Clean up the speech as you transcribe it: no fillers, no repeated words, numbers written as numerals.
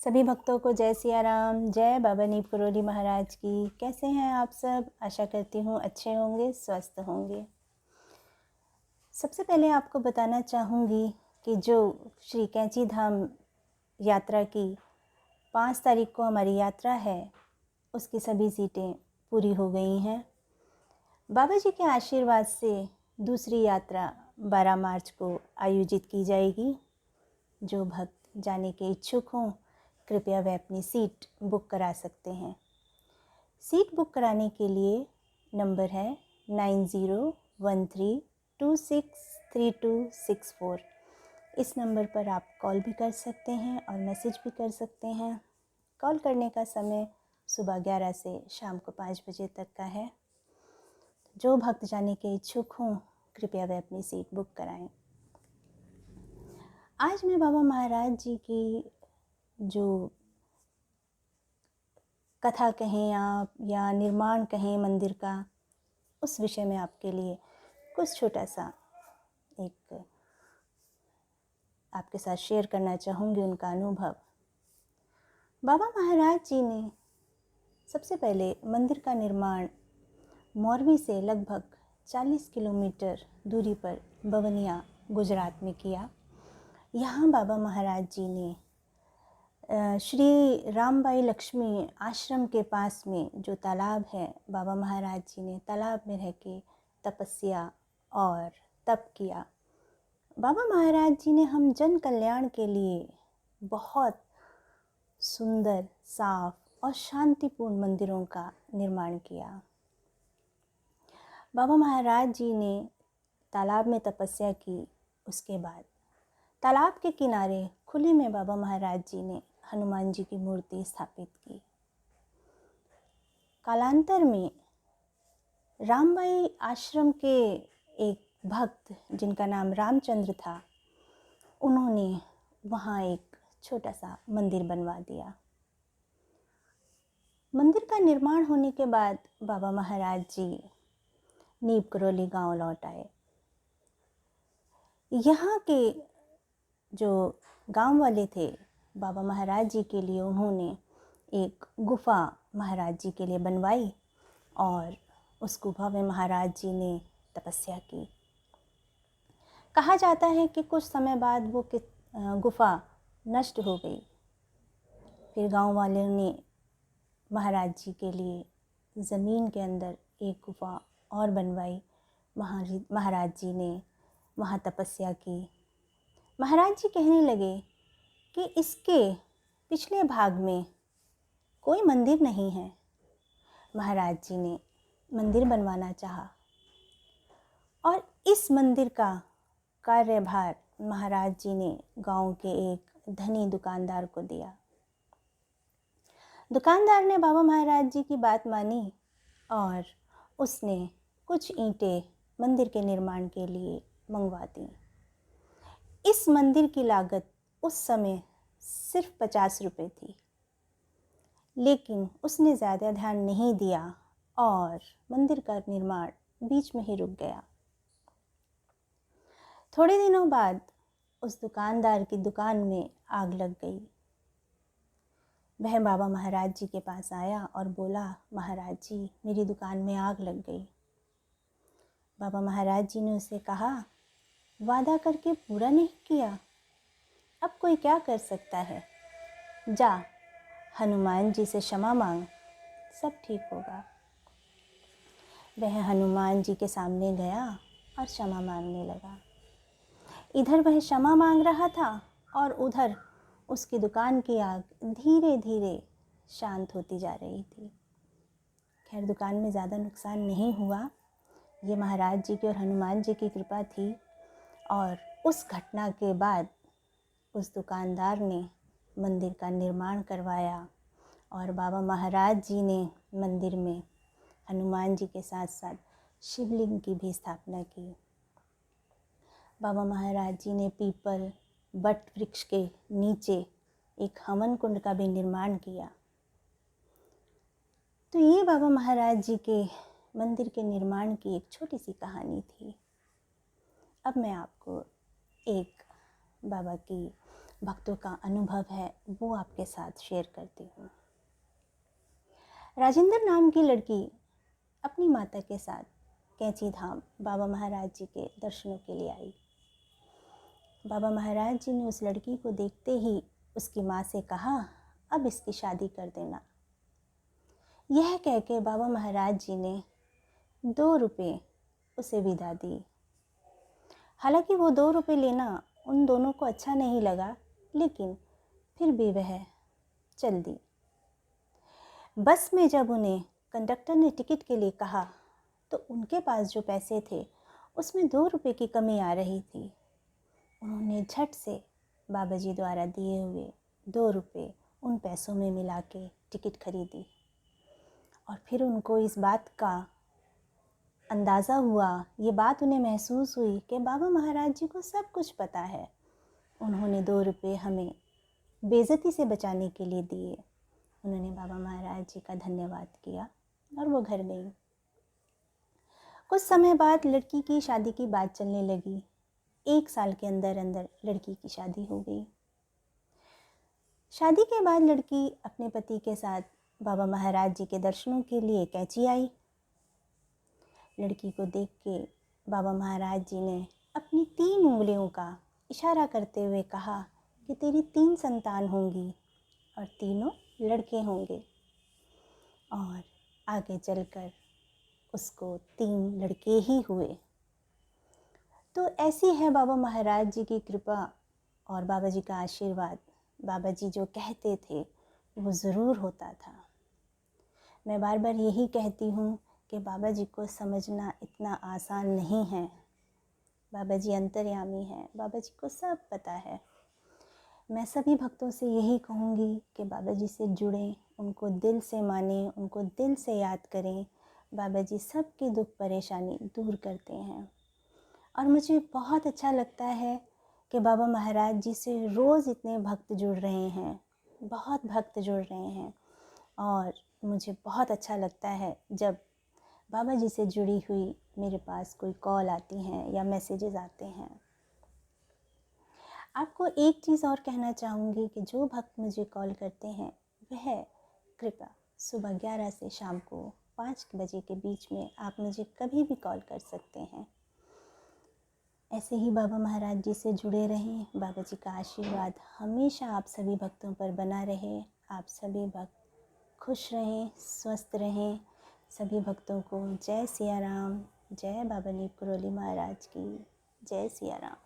सभी भक्तों को जय सिया राम, जय बाबा नीम करोली महाराज की। कैसे हैं आप सब? आशा करती हूँ अच्छे होंगे, स्वस्थ होंगे। सबसे पहले आपको बताना चाहूँगी कि जो श्री कैंची धाम यात्रा की 5 तारीख को हमारी यात्रा है, उसकी सभी सीटें पूरी हो गई हैं। बाबा जी के आशीर्वाद से दूसरी यात्रा 12 मार्च को आयोजित की जाएगी। जो भक्त जाने के इच्छुक हों, कृपया वे अपनी सीट बुक करा सकते हैं। सीट बुक कराने के लिए नंबर है 9013263264। इस नंबर पर आप कॉल भी कर सकते हैं और मैसेज भी कर सकते हैं। कॉल करने का समय सुबह 11 से शाम को 5 बजे तक का है। जो भक्त जाने के इच्छुक हों, कृपया वे अपनी सीट बुक कराएं। आज मैं बाबा महाराज जी की जो कथा कहें आप या निर्माण कहें मंदिर का, उस विषय में आपके लिए कुछ छोटा सा एक आपके साथ शेयर करना चाहूँगी उनका अनुभव। बाबा महाराज जी ने सबसे पहले मंदिर का निर्माण मोरबी से लगभग 40 किलोमीटर दूरी पर बवनिया, गुजरात में किया। यहाँ बाबा महाराज जी ने श्री रामबाई लक्ष्मी आश्रम के पास में जो तालाब है, बाबा महाराज जी ने तालाब में रह के तपस्या और तप किया। बाबा महाराज जी ने हम जन कल्याण के लिए बहुत सुंदर, साफ और शांतिपूर्ण मंदिरों का निर्माण किया। बाबा महाराज जी ने तालाब में तपस्या की। उसके बाद तालाब के किनारे खुले में बाबा महाराज जी ने हनुमान जी की मूर्ति स्थापित की। कालांतर में रामबाई आश्रम के एक भक्त जिनका नाम रामचंद्र था, उन्होंने वहाँ एक छोटा सा मंदिर बनवा दिया। मंदिर का निर्माण होने के बाद बाबा महाराज जी नीम करोली गांव लौट आए। यहाँ के जो गांव वाले थे, बाबा महाराज जी के लिए उन्होंने एक गुफा महाराज जी के लिए बनवाई और उस गुफा में महाराज जी ने तपस्या की। कहा जाता है कि कुछ समय बाद वो गुफा नष्ट हो गई। फिर गांव वालों ने महाराज जी के लिए ज़मीन के अंदर एक गुफा और बनवाई। महाराज जी ने वहाँ तपस्या की। महाराज जी कहने लगे कि इसके पिछले भाग में कोई मंदिर नहीं है। महाराज जी ने मंदिर बनवाना चाहा और इस मंदिर का कार्यभार महाराज जी ने गांव के एक धनी दुकानदार को दिया। दुकानदार ने बाबा महाराज जी की बात मानी और उसने कुछ ईंटें मंदिर के निर्माण के लिए मंगवा दी। इस मंदिर की लागत उस समय सिर्फ 50 रुपये थी, लेकिन उसने ज़्यादा ध्यान नहीं दिया और मंदिर का निर्माण बीच में ही रुक गया। थोड़े दिनों बाद उस दुकानदार की दुकान में आग लग गई। वह बाबा महाराज जी के पास आया और बोला, महाराज जी, मेरी दुकान में आग लग गई। बाबा महाराज जी ने उसे कहा, वादा करके पूरा नहीं किया, अब कोई क्या कर सकता है, जा हनुमान जी से क्षमा मांग, सब ठीक होगा। वह हनुमान जी के सामने गया और क्षमा मांगने लगा। इधर वह क्षमा मांग रहा था और उधर उसकी दुकान की आग धीरे धीरे शांत होती जा रही थी। खैर, दुकान में ज़्यादा नुकसान नहीं हुआ। ये महाराज जी की और हनुमान जी की कृपा थी। और उस घटना के बाद उस दुकानदार ने मंदिर का निर्माण करवाया और बाबा महाराज जी ने मंदिर में हनुमान जी के साथ साथ शिवलिंग की भी स्थापना की। बाबा महाराज जी ने पीपल वट वृक्ष के नीचे एक हवन कुंड का भी निर्माण किया। तो ये बाबा महाराज जी के मंदिर के निर्माण की एक छोटी सी कहानी थी। अब मैं आपको एक बाबा की भक्तों का अनुभव है वो आपके साथ शेयर करती हूँ। राजेंद्र नाम की लड़की अपनी माता के साथ कैंची धाम बाबा महाराज जी के दर्शनों के लिए आई। बाबा महाराज जी ने उस लड़की को देखते ही उसकी माँ से कहा, अब इसकी शादी कर देना। यह कह के बाबा महाराज जी ने 2 रुपये उसे विदा दी। हालांकि वो 2 रुपये लेना उन दोनों को अच्छा नहीं लगा, लेकिन फिर भी वह चल दी। बस में जब उन्हें कंडक्टर ने टिकट के लिए कहा तो उनके पास जो पैसे थे उसमें 2 रुपये की कमी आ रही थी। उन्होंने झट से बाबा जी द्वारा दिए हुए 2 रुपये उन पैसों में मिला के टिकट खरीदी। और फिर उनको इस बात का अंदाज़ा हुआ, ये बात उन्हें महसूस हुई कि बाबा महाराज जी को सब कुछ पता है। उन्होंने 2 रुपये हमें बेइज्जती से बचाने के लिए दिए। उन्होंने बाबा महाराज जी का धन्यवाद किया और वो घर गई। कुछ समय बाद लड़की की शादी की बात चलने लगी। 1 साल के अंदर अंदर लड़की की शादी हो गई। शादी के बाद लड़की अपने पति के साथ बाबा महाराज जी के दर्शनों के लिए कैंची आई। लड़की को देख के बाबा महाराज जी ने अपनी 3 उंगलियों का इशारा करते हुए कहा कि तेरी 3 संतान होंगी और तीनों लड़के होंगे। और आगे चलकर उसको 3 लड़के ही हुए। तो ऐसी है बाबा महाराज जी की कृपा और बाबा जी का आशीर्वाद। बाबा जी जो कहते थे वो ज़रूर होता था। मैं बार बार यही कहती हूँ कि बाबा जी को समझना इतना आसान नहीं है। बाबा जी अंतर्यामी हैं, बाबा जी को सब पता है। मैं सभी भक्तों से यही कहूँगी कि बाबा जी से जुड़ें, उनको दिल से मानें, उनको दिल से याद करें। बाबा जी सबकी दुख परेशानी दूर करते हैं। और मुझे बहुत अच्छा लगता है कि बाबा महाराज जी से रोज़ इतने भक्त जुड़ रहे हैं, बहुत भक्त जुड़ रहे हैं। और मुझे बहुत अच्छा लगता है जब बाबा जी से जुड़ी हुई मेरे पास कोई कॉल आती हैं या मैसेजेस आते हैं। आपको एक चीज़ और कहना चाहूँगी कि जो भक्त मुझे कॉल करते हैं वह कृपया सुबह 11 से शाम को 5 बजे के बीच में आप मुझे कभी भी कॉल कर सकते हैं। ऐसे ही बाबा महाराज जी से जुड़े रहें। बाबा जी का आशीर्वाद हमेशा आप सभी भक्तों पर बना रहे। आप सभी भक्त खुश रहें, स्वस्थ रहें। सभी भक्तों को जय सिया राम, जय बाबा नीम करोली महाराज की, जय सिया राम।